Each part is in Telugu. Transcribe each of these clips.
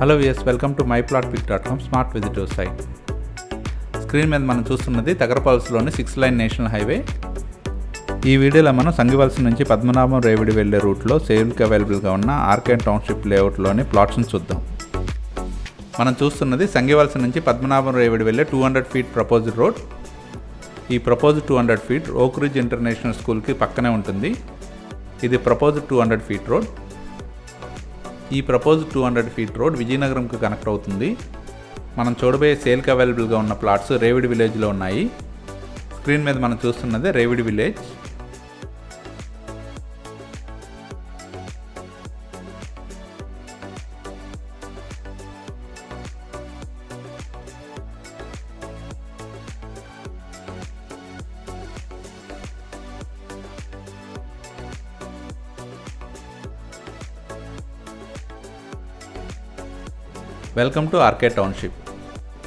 Hello viewers, welcome to myplotpic.com smart visitor site. Screen మీద మనం చూస్తున్నది తగరపాలెంలోని 6 లైన్ నేషనల్ హైవే. ఈ వీడియోలో మనం సంగివలస నుంచి పద్మనాభం రేవిడి వెళ్లే రూట్లో సేల్కి అవైలబుల్గా ఉన్న ఆర్కేడ్ టౌన్షిప్ లేఅవుట్లోని ప్లాట్స్ని చూద్దాం. మనం చూస్తున్నది సంగివలస నుంచి పద్మనాభం రేవిడి వెళ్లే 200 ఫీట్ ప్రపోజ్డ్ రోడ్. ఈ ప్రపోజ్డ్ 200 ఫీట్ ఓక్ రిడ్జ్ ఇంటర్నేషనల్ స్కూల్కి పక్కనే ఉంటుంది. ఇది ప్రపోజ్డ్ 200 ఫీట్ రోడ్. ఈ ప్రపోజ్డ్ 200 ఫీట్ రోడ్ విజయనగరంకు కనెక్ట్ అవుతుంది. మనం చూడబోయే సేల్కి అవైలబుల్గా ఉన్న ప్లాట్స్ రేవిడి విలేజ్లో ఉన్నాయి. స్క్రీన్ మీద మనం చూస్తున్నది Revidi village. Welcome to arcade township.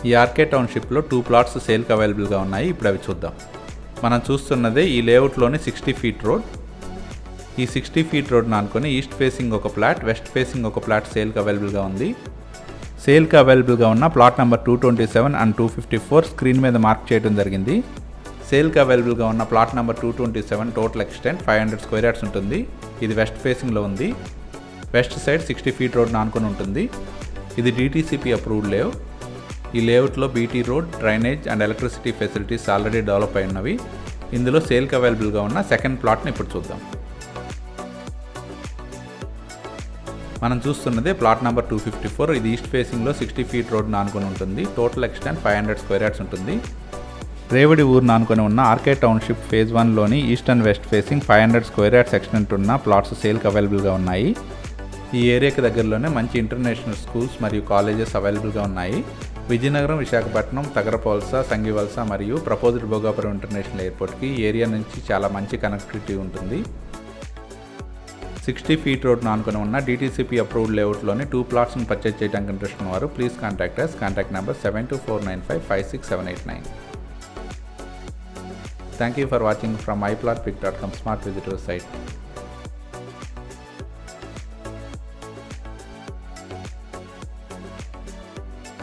ఈ ఆర్కేడ్ టౌన్షిప్లో 2 ప్లాట్స్ సేల్కి అవైలబుల్గా ఉన్నాయి. ఇప్పుడు అవి చూద్దాం. మనం చూస్తున్నదే ఈ లేఅవుట్లోని 60 ఫీట్ రోడ్. ఈ 60 ఫీట్ రోడ్ని అనుకొని ఈస్ట్ ఫేసింగ్ ఒక ప్లాట్, వెస్ట్ ఫేసింగ్ ఒక ప్లాట్ సేల్కి అవైలబుల్గా ఉంది. సేల్కి అవైలబుల్గా ఉన్న ప్లాట్ నెంబర్ 227 అండ్ 254 స్క్రీన్ మీద మార్క్ చేయడం జరిగింది. సేల్కి అవైలబుల్గా ఉన్న plot number 227 total extent 500 square yards ఉంటుంది. ఇది వెస్ట్ ఫేసింగ్లో ఉంది. వెస్ట్ సైడ్ 60 ఫీట్ రోడ్ని అనుకొని ఉంటుంది. ఇది DTCP అప్రూవ్డ్ లేఅవుట్. ఈ లేఅవుట్లో BT road, drainage and electricity facilities already develop అయి ఉన్నవి. ఇందులో సేల్కి అవైలబుల్గా ఉన్న సెకండ్ ప్లాట్ని ఇప్పుడు చూద్దాం. మనం చూస్తున్నదే ప్లాట్ నెంబర్ 254. ఇది ఈస్ట్ ఫేసింగ్లో 60 ఫీట్ రోడ్ని ఆనుకొని ఉంటుంది. టోటల్ ఎక్స్టెంట్ 500 స్క్వేర్ యార్డ్స్ ఉంటుంది. రేవిడి ఊరిని ఆనుకొని ఉన్న ఆర్కేడ్ టౌన్షిప్ ఫేజ్ 1లోని east and west facing 500 square yards extent ఉన్న ప్లాట్స్ సేల్కి అవైలబుల్గా ఉన్నాయి. ఈ ఏరియాకి దగ్గరలోనే మంచి ఇంటర్నేషనల్ స్కూల్స్ మరియు కాలేజెస్ అవైలబుల్గా ఉన్నాయి. విజయనగరం, విశాఖపట్నం, తగరపాలెం, సంగివలస మరియు ప్రపోజ్డ్ భోగాపురం ఇంటర్నేషనల్ ఎయిర్పోర్ట్కి ఈ ఏరియా నుంచి చాలా మంచి కనెక్టివిటీ ఉంటుంది. 60 ఫీట్ రోడ్ను ఆనుకొని ఉన్న DTCP అప్రూవ్డ్ లేఅవుట్లోని 2 ప్లాట్స్ను పర్చేజ్ చేయడానికి ఇంట్రెస్ట్ ఉన్నవారు please contact us. Contact number 7249556789. Thank you for watching from myplotpic.com smart visitor site.